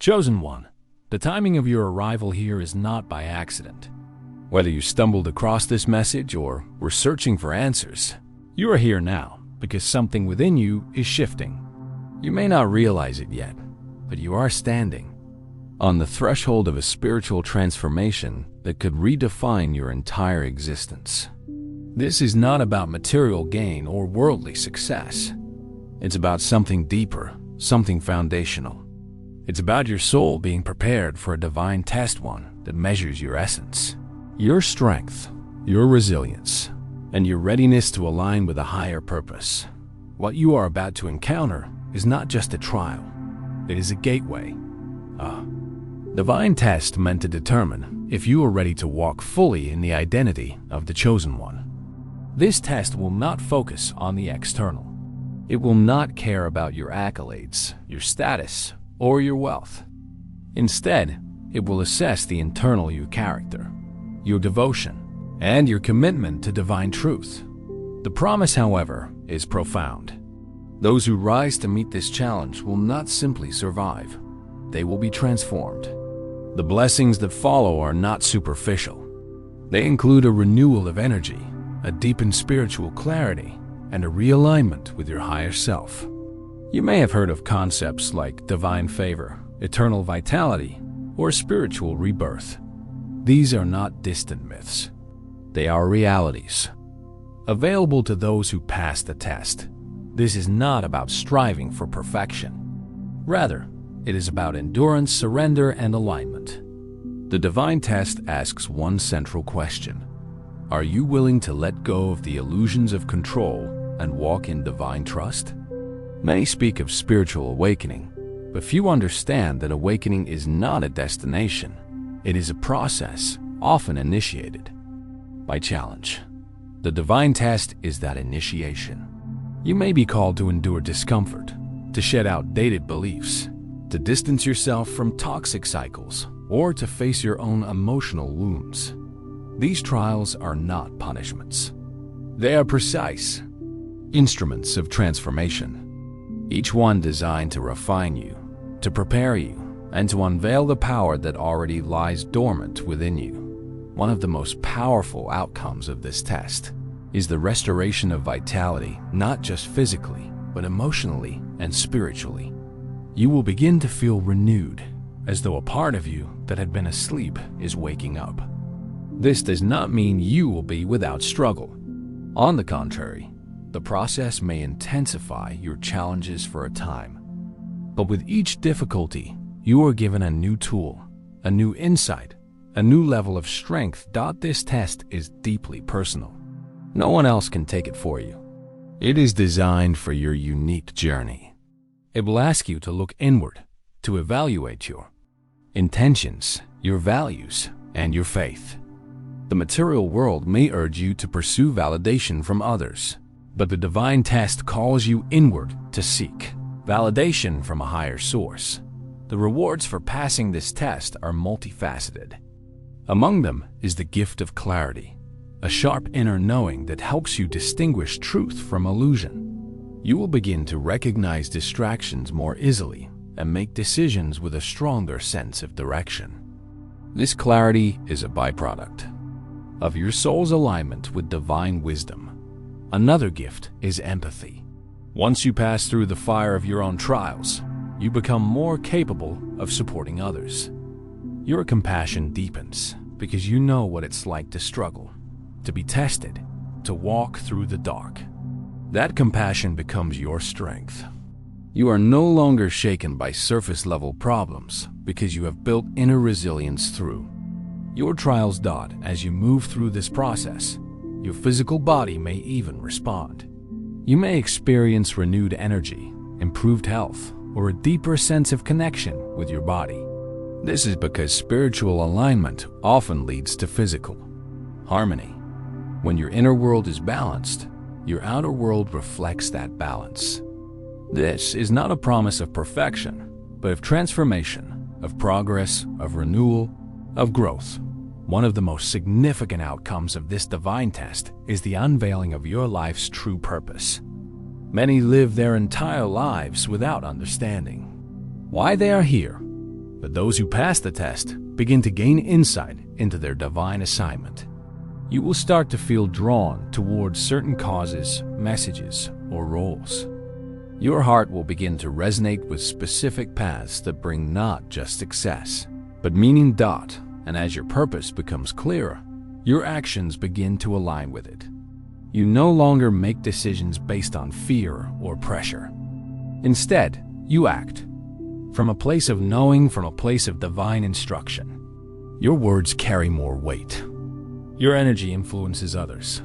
Chosen one, the timing of your arrival here is not by accident. Whether you stumbled across this message or were searching for answers, you are here now because something within you is shifting. You may not realize it yet, but you are standing on the threshold of a spiritual transformation that could redefine your entire existence. This is not about material gain or worldly success. It's about something deeper, something foundational. It's about your soul being prepared for a divine test, one that measures your essence, your strength, your resilience, and your readiness to align with a higher purpose. What you are about to encounter is not just a trial. It is a gateway, a divine test meant to determine if you are ready to walk fully in the identity of the chosen one. This test will not focus on the external. It will not care about your accolades, your status, or your wealth. Instead, it will assess the internal your character, your devotion, and your commitment to divine truth. The promise, however, is profound. Those who rise to meet this challenge will not simply survive. They will be transformed. The blessings that follow are not superficial. They include a renewal of energy, a deepened spiritual clarity, and a realignment with your higher self. You may have heard of concepts like divine favor, eternal vitality, or spiritual rebirth. These are not distant myths. They are realities, available to those who pass the test. This is not about striving for perfection. Rather, it is about endurance, surrender, and alignment. The divine test asks one central question. Are you willing to let go of the illusions of control and walk in divine trust? Many speak of spiritual awakening, but few understand that awakening is not a destination. It is a process, often initiated by challenge. The divine test is that initiation. You may be called to endure discomfort, to shed outdated beliefs, to distance yourself from toxic cycles, or to face your own emotional wounds. These trials are not punishments. They are precise instruments of transformation, each one designed to refine you, to prepare you, and to unveil the power that already lies dormant within you. One of the most powerful outcomes of this test is the restoration of vitality, not just physically, but emotionally and spiritually. You will begin to feel renewed, as though a part of you that had been asleep is waking up. This does not mean you will be without struggle. On the contrary, the process may intensify your challenges for a time. But with each difficulty, you are given a new tool, a new insight, a new level of strength. This test is deeply personal. No one else can take it for you. It is designed for your unique journey. It will ask you to look inward, to evaluate your intentions, your values, and your faith. The material world may urge you to pursue validation from others, but the divine test calls you inward to seek validation from a higher source. The rewards for passing this test are multifaceted. Among them is the gift of clarity, a sharp inner knowing that helps you distinguish truth from illusion. You will begin to recognize distractions more easily and make decisions with a stronger sense of direction. This clarity is a byproduct of your soul's alignment with divine wisdom. Another gift is empathy. Once you pass through the fire of your own trials, you become more capable of supporting others. Your compassion deepens because you know what it's like to struggle, to be tested, to walk through the dark. That compassion becomes your strength. You are no longer shaken by surface-level problems because you have built inner resilience through your trials. As you move through this process, your physical body may even respond. You may experience renewed energy, improved health, or a deeper sense of connection with your body. This is because spiritual alignment often leads to physical harmony. When your inner world is balanced, your outer world reflects that balance. This is not a promise of perfection, but of transformation, of progress, of renewal, of growth. One of the most significant outcomes of this divine test is the unveiling of your life's true purpose. Many live their entire lives without understanding why they are here. But those who pass the test begin to gain insight into their divine assignment. You will start to feel drawn towards certain causes, messages, or roles. Your heart will begin to resonate with specific paths that bring not just success, but meaning. And as your purpose becomes clearer, your actions begin to align with it. You no longer make decisions based on fear or pressure. Instead, you act from a place of knowing, from a place of divine instruction. Your words carry more weight. Your energy influences others.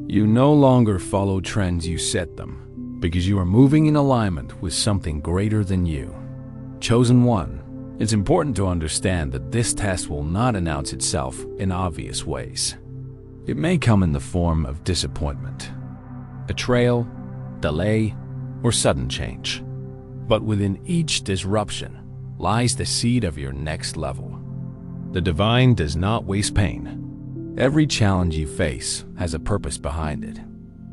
You no longer follow trends, you set them, because you are moving in alignment with something greater than you. Chosen one, it's important to understand that this test will not announce itself in obvious ways. It may come in the form of disappointment, betrayal, delay, or sudden change. But within each disruption lies the seed of your next level. The divine does not waste pain. Every challenge you face has a purpose behind it,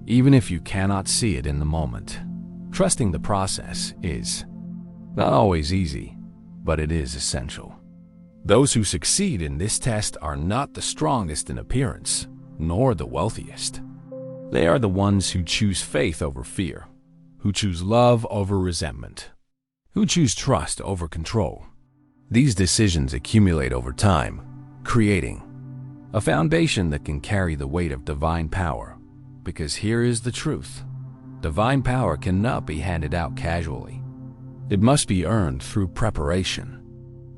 even if you cannot see it in the moment. Trusting the process is not always easy, but it is essential. Those who succeed in this test are not the strongest in appearance, nor the wealthiest. They are the ones who choose faith over fear, who choose love over resentment, who choose trust over control. These decisions accumulate over time, creating a foundation that can carry the weight of divine power. Because here is the truth: divine power cannot be handed out casually. It must be earned through preparation.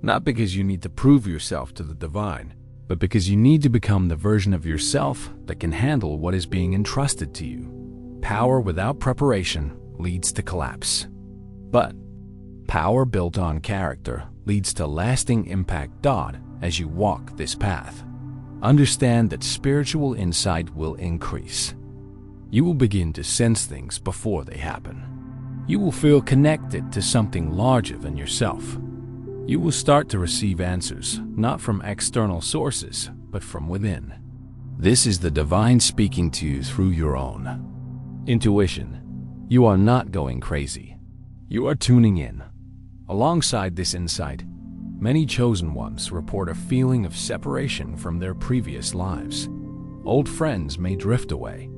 Not because you need to prove yourself to the divine, but because you need to become the version of yourself that can handle what is being entrusted to you. Power without preparation leads to collapse. But power built on character leads to lasting impact. As you walk this path, understand that spiritual insight will increase. You will begin to sense things before they happen. You will feel connected to something larger than yourself. You will start to receive answers, not from external sources, but from within. This is the divine speaking to you through your own intuition. You are not going crazy. You are tuning in. Alongside this insight, many chosen ones report a feeling of separation from their previous lives. Old friends may drift away.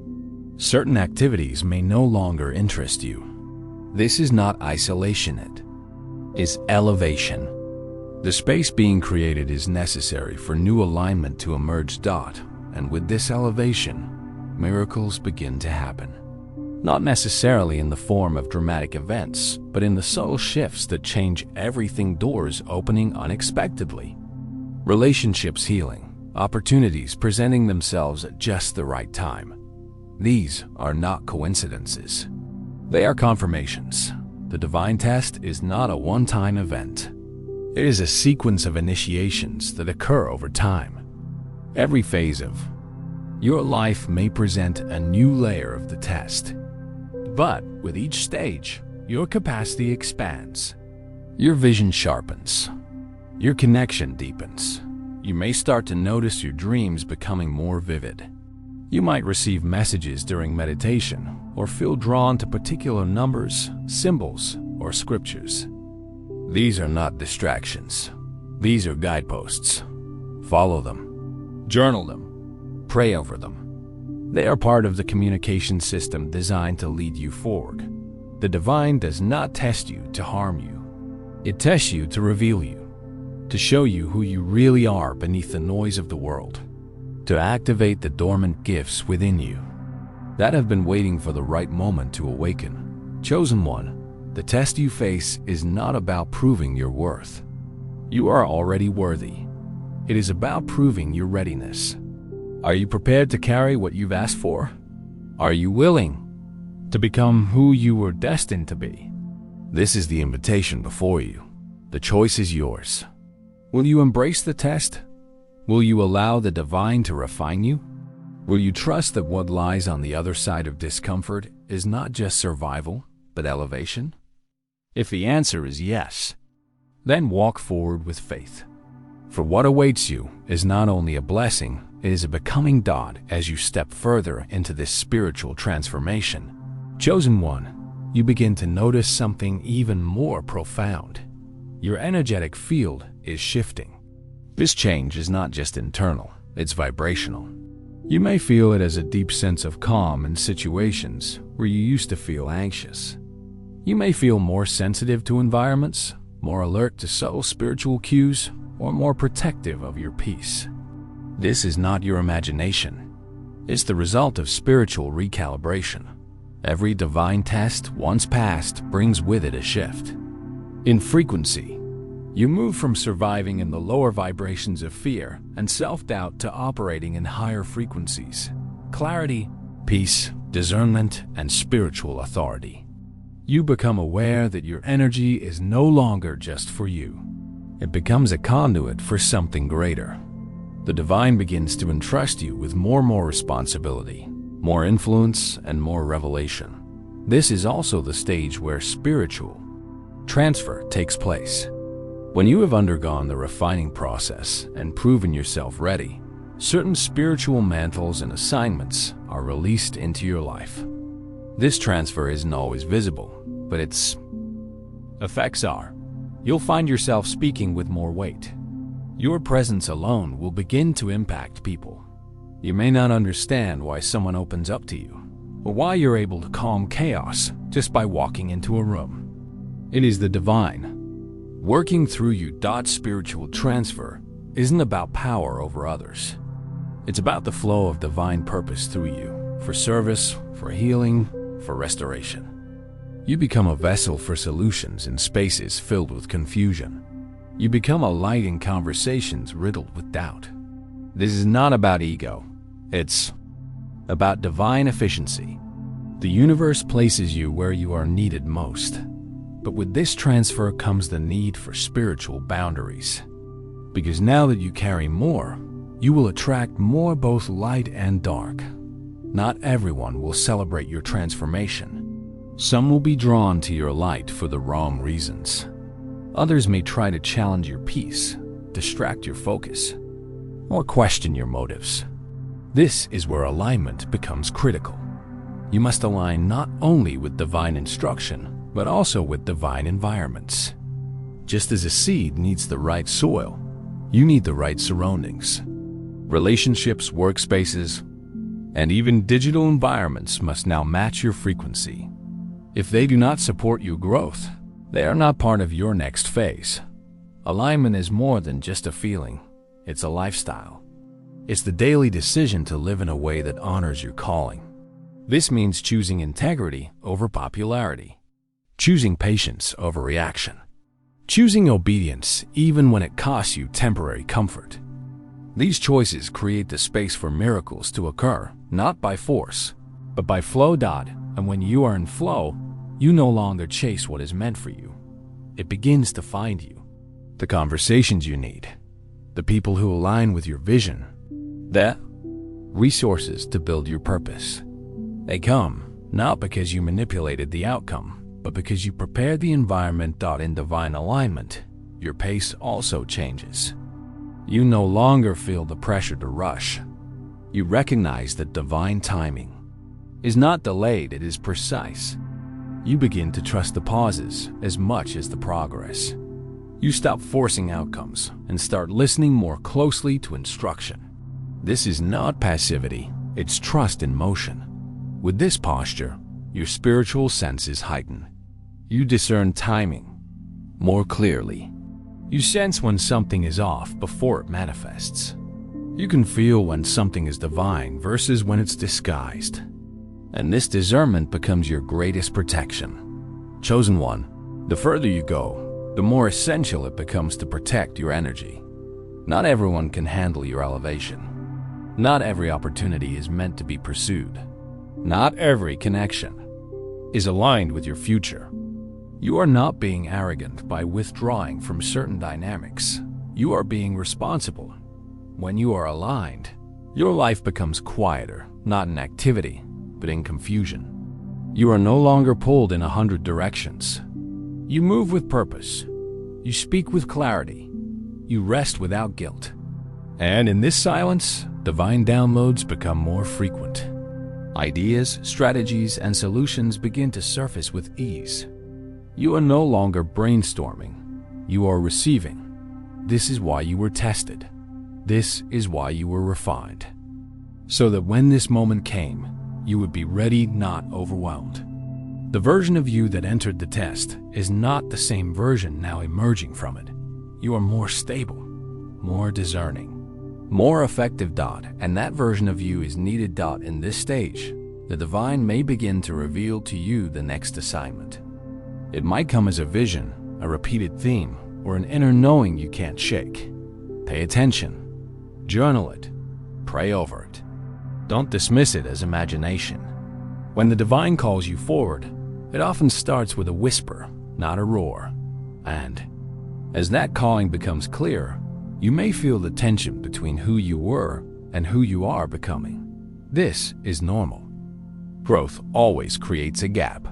Certain activities may no longer interest you. This is not isolation, it is elevation. The space being created is necessary for new alignment to emerge. And with this elevation, miracles begin to happen. Not necessarily in the form of dramatic events, but in the subtle shifts that change everything. Doors opening unexpectedly, relationships healing, opportunities presenting themselves at just the right time. These are not coincidences. They are confirmations. The divine test is not a one-time event. It is a sequence of initiations that occur over time. Every phase of your life may present a new layer of the test. But with each stage, your capacity expands. Your vision sharpens. Your connection deepens. You may start to notice your dreams becoming more vivid. You might receive messages during meditation or feel drawn to particular numbers, symbols, or scriptures. These are not distractions. These are guideposts. Follow them. Journal them. Pray over them. They are part of the communication system designed to lead you forward. The divine does not test you to harm you. It tests you to reveal you, to show you who you really are beneath the noise of the world, to activate the dormant gifts within you that have been waiting for the right moment to awaken. Chosen one, the test you face is not about proving your worth. You are already worthy. It is about proving your readiness. Are you prepared to carry what you've asked for? Are you willing to become who you were destined to be? This is the invitation before you. The choice is yours. Will you embrace the test? Will you allow the divine to refine you? Will you trust that what lies on the other side of discomfort is not just survival, but elevation? If the answer is yes, then walk forward with faith. For what awaits you is not only a blessing, it is a becoming. As you step further into this spiritual transformation, chosen one, you begin to notice something even more profound. Your energetic field is shifting. This change is not just internal, it's vibrational. You may feel it as a deep sense of calm in situations where you used to feel anxious. You may feel more sensitive to environments, more alert to subtle spiritual cues, or more protective of your peace. This is not your imagination. It's the result of spiritual recalibration. Every divine test once passed brings with it a shift. In frequency, you move from surviving in the lower vibrations of fear and self-doubt to operating in higher frequencies: clarity, peace, discernment, and spiritual authority. You become aware that your energy is no longer just for you. It becomes a conduit for something greater. The divine begins to entrust you with more responsibility, more influence, and more revelation. This is also the stage where spiritual transfer takes place. When you have undergone the refining process and proven yourself ready, certain spiritual mantles and assignments are released into your life. This transfer isn't always visible, but its effects are. You'll find yourself speaking with more weight. Your presence alone will begin to impact people. You may not understand why someone opens up to you, or why you're able to calm chaos just by walking into a room. It is the divine working through you. Spiritual transfer isn't about power over others. It's about the flow of divine purpose through you, for service, for healing, for restoration. You become a vessel for solutions in spaces filled with confusion. You become a light in conversations riddled with doubt. This is not about ego. It's about divine efficiency. The universe places you where you are needed most. But with this transfer comes the need for spiritual boundaries. Because now that you carry more, you will attract more, both light and dark. Not everyone will celebrate your transformation. Some will be drawn to your light for the wrong reasons. Others may try to challenge your peace, distract your focus, or question your motives. This is where alignment becomes critical. You must align not only with divine instruction, but also with divine environments. Just as a seed needs the right soil, you need the right surroundings. Relationships, workspaces, and even digital environments must now match your frequency. If they do not support your growth, they are not part of your next phase. Alignment is more than just a feeling. It's a lifestyle. It's the daily decision to live in a way that honors your calling. This means choosing integrity over popularity, choosing patience over reaction, choosing obedience even when it costs you temporary comfort. These choices create the space for miracles to occur, not by force, but by flow. And when you are in flow, you no longer chase what is meant for you. It begins to find you. The conversations you need, the people who align with your vision, the resources to build your purpose. They come not because you manipulated the outcome, but because you prepared the environment. In divine alignment, your pace also changes. You no longer feel the pressure to rush. You recognize that divine timing is not delayed, it is precise. You begin to trust the pauses as much as the progress. You stop forcing outcomes and start listening more closely to instruction. This is not passivity, it's trust in motion. With this posture, your spiritual senses heighten. You discern timing more clearly. You sense when something is off before it manifests. You can feel when something is divine versus when it's disguised. And this discernment becomes your greatest protection. Chosen one, the further you go, the more essential it becomes to protect your energy. Not everyone can handle your elevation. Not every opportunity is meant to be pursued. Not every connection is aligned with your future. You are not being arrogant by withdrawing from certain dynamics. You are being responsible. When you are aligned, your life becomes quieter, not in activity, but in confusion. You are no longer pulled in 100 directions. You move with purpose. You speak with clarity. You rest without guilt. And in this silence, divine downloads become more frequent. Ideas, strategies, and solutions begin to surface with ease. You are no longer brainstorming. You are receiving. This is why you were tested. This is why you were refined. So that when this moment came, you would be ready, not overwhelmed. The version of you that entered the test is not the same version now emerging from it. You are more stable, more discerning, more effective. And that version of you is needed. In this stage, the divine may begin to reveal to you the next assignment. It might come as a vision, a repeated theme, or an inner knowing you can't shake. Pay attention. Journal it. Pray over it. Don't dismiss it as imagination. When the divine calls you forward, it often starts with a whisper, not a roar. And as that calling becomes clear, you may feel the tension between who you were and who you are becoming. This is normal. Growth always creates a gap.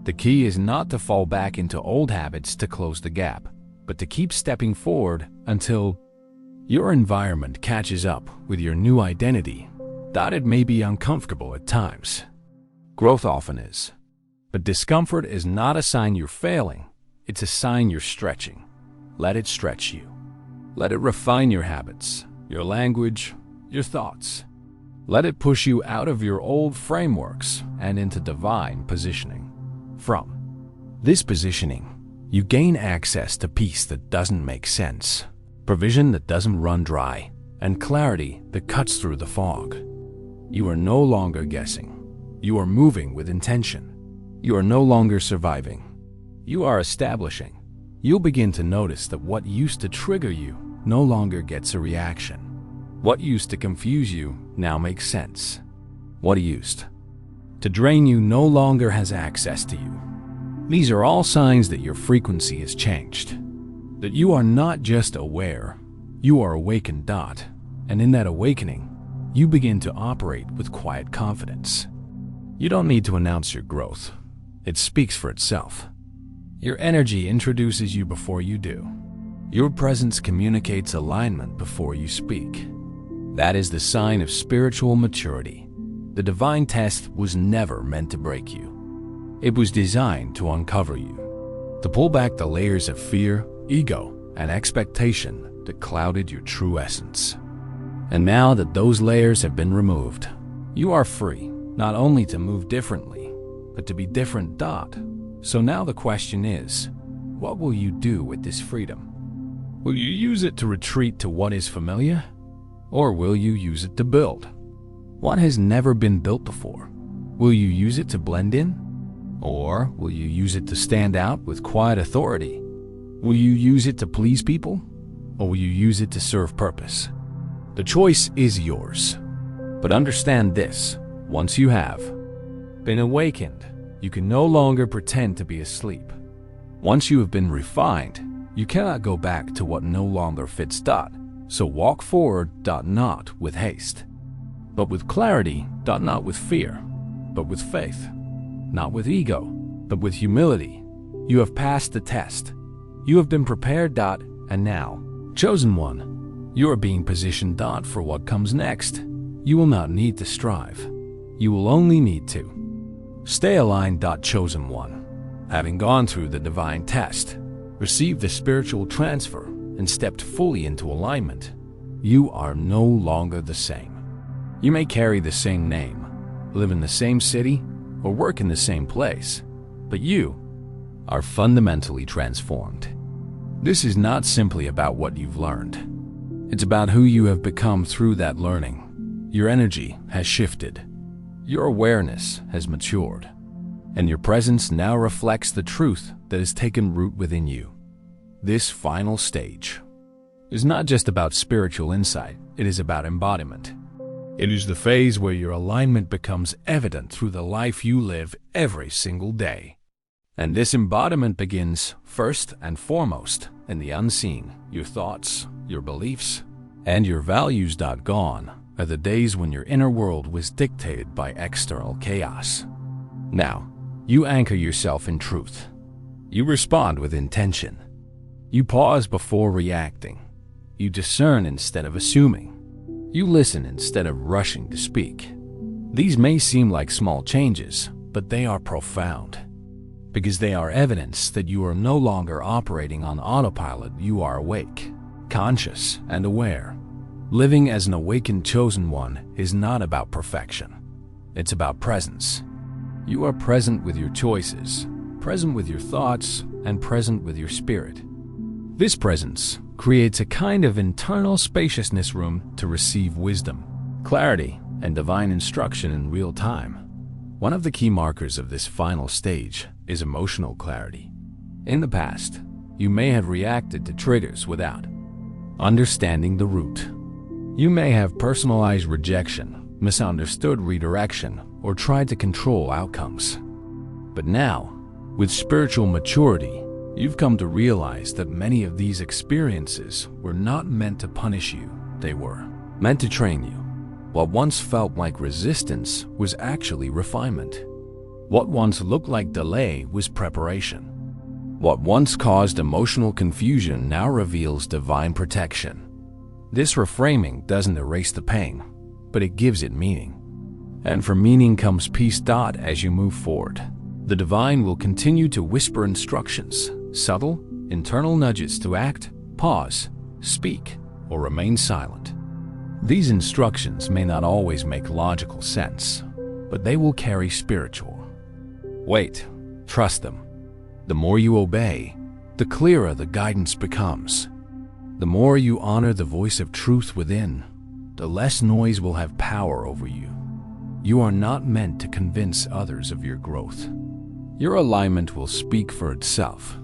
The key is not to fall back into old habits to close the gap, but to keep stepping forward until your environment catches up with your new identity. It may be uncomfortable at times. Growth often is. But discomfort is not a sign you're failing. It's a sign you're stretching. Let it stretch you. Let it refine your habits, your language, your thoughts. Let it push you out of your old frameworks and into divine positioning. From this positioning, you gain access to peace that doesn't make sense, provision that doesn't run dry, and clarity that cuts through the fog. You are no longer guessing. You are moving with intention. You are no longer surviving. You are establishing. You'll begin to notice that what used to trigger you no longer gets a reaction. What used to confuse you now makes sense. What used to drain you no longer has access to you. These are all signs that your frequency has changed. That you are not just aware, you are awakened. And in that awakening, you begin to operate with quiet confidence. You don't need to announce your growth. It speaks for itself. Your energy introduces you before you do. Your presence communicates alignment before you speak. That is the sign of spiritual maturity. The divine test was never meant to break you. It was designed to uncover you, to pull back the layers of fear, ego, and expectation that clouded your true essence. And now that those layers have been removed, you are free, not only to move differently, but to be different. So now the question is, what will you do with this freedom? Will you use it to retreat to what is familiar? Or will you use it to build what has never been built before? Will you use it to blend in? Or will you use it to stand out with quiet authority? Will you use it to please people? Or will you use it to serve purpose? The choice is yours. But understand this, once you have been awakened, you can no longer pretend to be asleep. Once you have been refined, you cannot go back to what no longer fits. So walk forward, not with haste, but with clarity, not with fear, but with faith, not with ego, but with humility. You have passed the test. You have been prepared, and now, chosen one, you are being positioned, for what comes next. You will not need to strive. You will only need to stay aligned. Chosen one, having gone through the divine test, received the spiritual transfer, and stepped fully into alignment, you are no longer the same. You may carry the same name, live in the same city, or work in the same place, but you are fundamentally transformed. This is not simply about what you've learned. It's about who you have become through that learning. Your energy has shifted. Your awareness has matured. And your presence now reflects the truth that has taken root within you. This final stage is not just about spiritual insight, it is about embodiment. It is the phase where your alignment becomes evident through the life you live every single day. And this embodiment begins, first and foremost, in the unseen. Your thoughts, your beliefs, and your values. Gone are the days when your inner world was dictated by external chaos. Now, you anchor yourself in truth. You respond with intention. You pause before reacting. You discern instead of assuming. You listen instead of rushing to speak. These may seem like small changes, but they are profound. because they are evidence that you are no longer operating on autopilot. You are awake, conscious, and aware. Living as an awakened chosen one is not about perfection. It's about presence. You are present with your choices, present with your thoughts, and present with your spirit. This presence creates a kind of internal spaciousness room to receive wisdom, clarity, and divine instruction in real time. One of the key markers of this final stage is emotional clarity. In the past, you may have reacted to triggers without understanding the root. You may have personalized rejection, misunderstood redirection, or tried to control outcomes. But now, with spiritual maturity, you've come to realize that many of these experiences were not meant to punish you. They were meant to train you. What once felt like resistance was actually refinement. What once looked like delay was preparation. What once caused emotional confusion now reveals divine protection. This reframing doesn't erase the pain, but it gives it meaning. And from meaning comes peace. As you move forward, the divine will continue to whisper instructions, subtle, internal nudges to act, pause, speak, or remain silent. These instructions may not always make logical sense, but they will carry spiritual weight. Trust them. The more you obey, the clearer the guidance becomes. The more you honor the voice of truth within, the less noise will have power over you. You are not meant to convince others of your growth. Your alignment will speak for itself.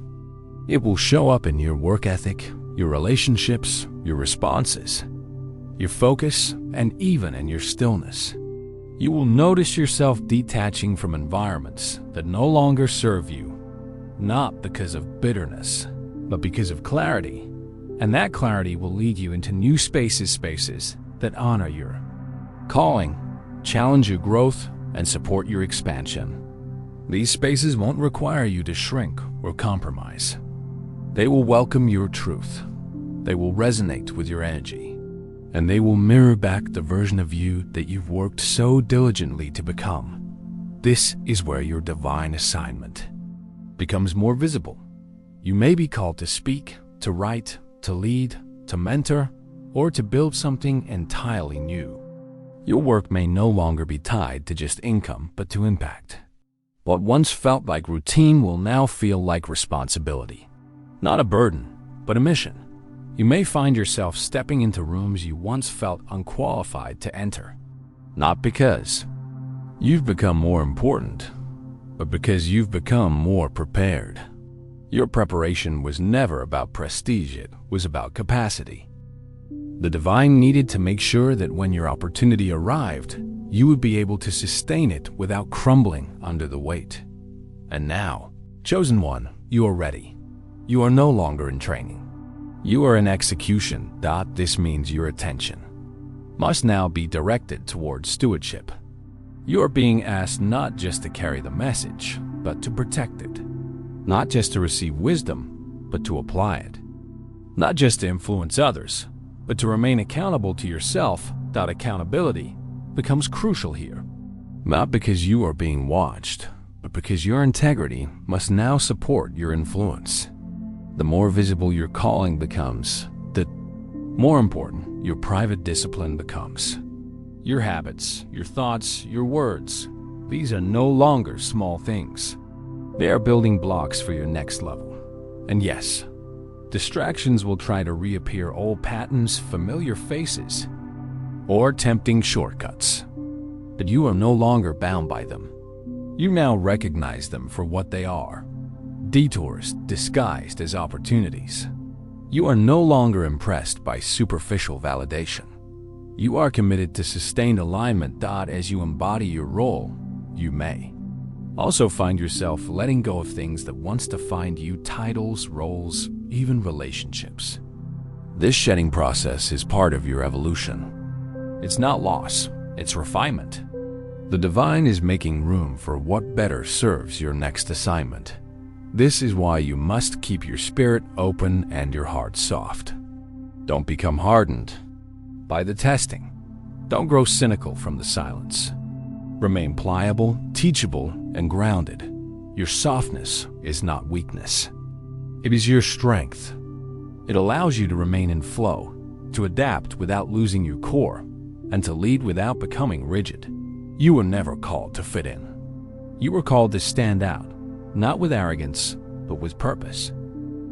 It will show up in your work ethic, your relationships, your responses, your focus, and even in your stillness. You will notice yourself detaching from environments that no longer serve you, not because of bitterness, but because of clarity. And that clarity will lead you into new spaces that honor your calling, challenge your growth, and support your expansion. These spaces won't require you to shrink or compromise. They will welcome your truth. They will resonate with your energy. And they will mirror back the version of you that you've worked so diligently to become. This is where your divine assignment becomes more visible. You may be called to speak, to write, to lead, to mentor, or to build something entirely new. Your work may no longer be tied to just income, but to impact. What once felt like routine will now feel like responsibility. Not a burden, but a mission. You may find yourself stepping into rooms you once felt unqualified to enter. Not because you've become more important, but because you've become more prepared. Your preparation was never about prestige, it was about capacity. The divine needed to make sure that when your opportunity arrived, you would be able to sustain it without crumbling under the weight. And now, chosen one, you are ready. You are no longer in training. You are in execution. This means your attention must now be directed towards stewardship. You are being asked not just to carry the message, but to protect it. Not just to receive wisdom, but to apply it. Not just to influence others, but to remain accountable to yourself. Accountability becomes crucial here. Not because you are being watched, but because your integrity must now support your influence. The more visible your calling becomes, the more important your private discipline becomes. Your habits, your thoughts, your words, these are no longer small things. They are building blocks for your next level. And yes, distractions will try to reappear, old patterns, familiar faces, or tempting shortcuts. But you are no longer bound by them. You now recognize them for what they are. Detours disguised as opportunities. You are no longer impressed by superficial validation. You are committed to sustained alignment. As you embody your role, you may also find yourself letting go of things that once defined you, titles, roles, even relationships. This shedding process is part of your evolution. It's not loss, it's refinement. The divine is making room for what better serves your next assignment. This is why you must keep your spirit open and your heart soft. Don't become hardened by the testing. Don't grow cynical from the silence. Remain pliable, teachable, and grounded. Your softness is not weakness. It is your strength. It allows you to remain in flow, to adapt without losing your core, and to lead without becoming rigid. You were never called to fit in. You were called to stand out, not with arrogance, but with purpose.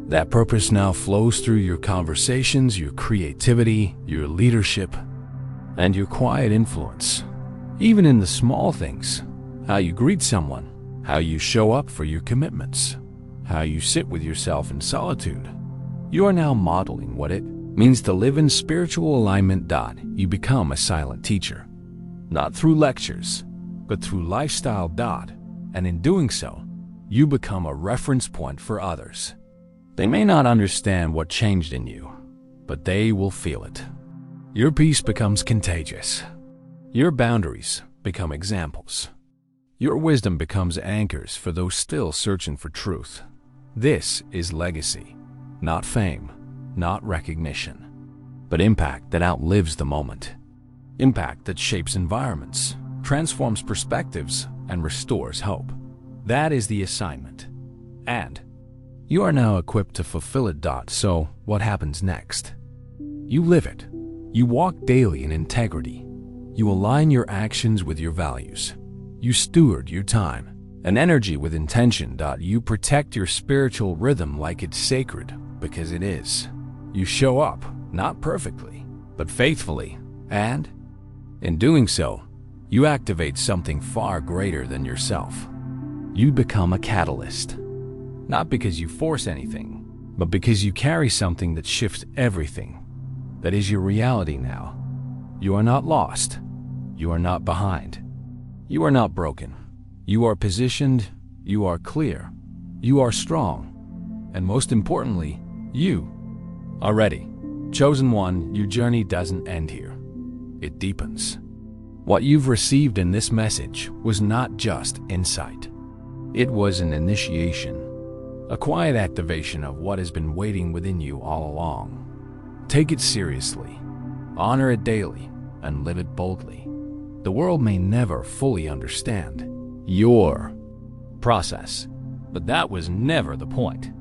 That purpose now flows through your conversations, your creativity, your leadership, and your quiet influence. Even in the small things, how you greet someone, how you show up for your commitments, how you sit with yourself in solitude. You are now modeling what it means to live in spiritual alignment. You become a silent teacher, not through lectures, but through lifestyle. And in doing so, you become a reference point for others. They may not understand what changed in you, but they will feel it. Your peace becomes contagious. Your boundaries become examples. Your wisdom becomes anchors for those still searching for truth. This is legacy, not fame, not recognition, but impact that outlives the moment. Impact that shapes environments, transforms perspectives, and restores hope. That is the assignment. And you are now equipped to fulfill it. So what happens next? You live it. You walk daily in integrity. You align your actions with your values. You steward your time and energy with intention. You protect your spiritual rhythm like it's sacred, because it is. You show up, not perfectly, but faithfully. And in doing so, you activate something far greater than yourself. You become a catalyst. Not because you force anything, but because you carry something that shifts everything. That is your reality now. You are not lost. You are not behind. You are not broken. You are positioned. You are clear. You are strong. And most importantly, you are ready. Chosen one, your journey doesn't end here. It deepens. What you've received in this message was not just insight. It was an initiation. A quiet activation of what has been waiting within you all along. Take it seriously, honor it daily, and live it boldly. The world may never fully understand your process, but that was never the point.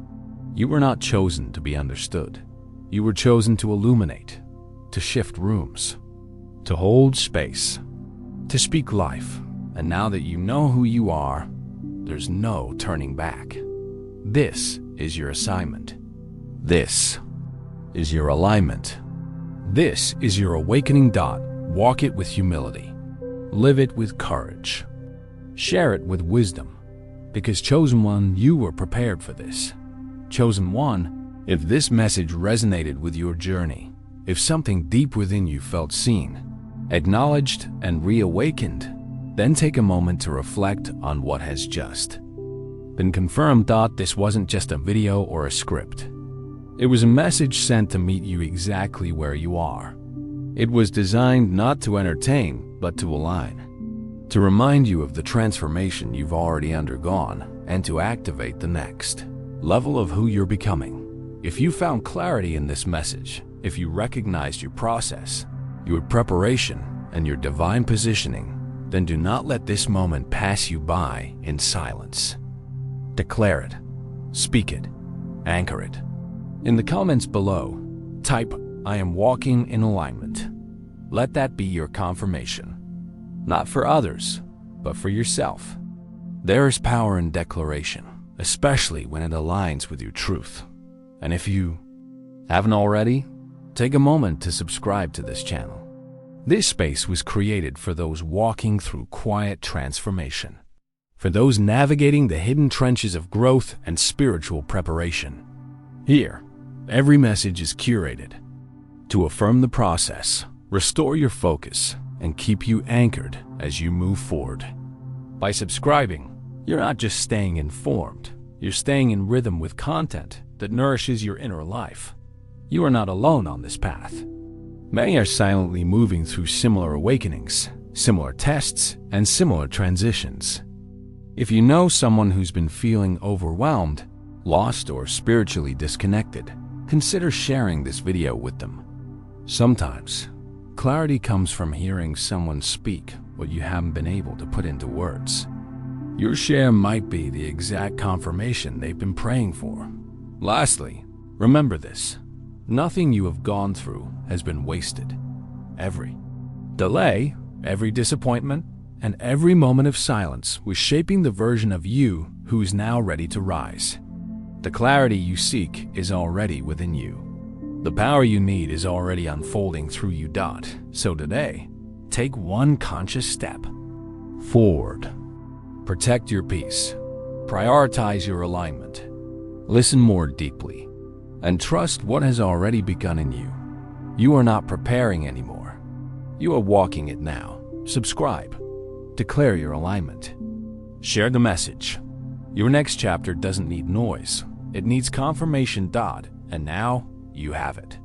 You were not chosen to be understood. You were chosen to illuminate, to shift rooms, to hold space, to speak life. And now that you know who you are, there's no turning back. This is your assignment. This is your alignment. This is your awakening. Walk it with humility. Live it with courage. Share it with wisdom. Because Chosen One, you were prepared for this. Chosen One, if this message resonated with your journey, if something deep within you felt seen, acknowledged, and reawakened, then take a moment to reflect on what has just been confirmed. This wasn't just a video or a script. It was a message sent to meet you exactly where you are. It was designed not to entertain, but to align, to remind you of the transformation you've already undergone, and to activate the next level of who you're becoming. If you found clarity in this message, if you recognized your process, your preparation, and your divine positioning, then do not let this moment pass you by in silence. Declare it, speak it, anchor it. In the comments below, type, "I am walking in alignment." Let that be your confirmation. Not for others, but for yourself. There is power in declaration, especially when it aligns with your truth. And if you haven't already, take a moment to subscribe to this channel. This space was created for those walking through quiet transformation, for those navigating the hidden trenches of growth and spiritual preparation. Here, every message is curated to affirm the process, restore your focus, and keep you anchored as you move forward. By subscribing, you're not just staying informed, you're staying in rhythm with content that nourishes your inner life. You are not alone on this path. Many are silently moving through similar awakenings, similar tests, and similar transitions. If you know someone who's been feeling overwhelmed, lost, or spiritually disconnected, consider sharing this video with them. Sometimes, clarity comes from hearing someone speak what you haven't been able to put into words. Your share might be the exact confirmation they've been praying for. Lastly, remember this: nothing you have gone through has been wasted. Every delay, every disappointment, and every moment of silence was shaping the version of you who is now ready to rise. The clarity you seek is already within you. The power you need is already unfolding through you. So today, take one conscious step forward. Protect your peace. Prioritize your alignment. Listen more deeply, and trust what has already begun in you. You are not preparing anymore. You are walking it now. Subscribe. Declare your alignment. Share the message. Your next chapter doesn't need noise. It needs confirmation. And now you have it.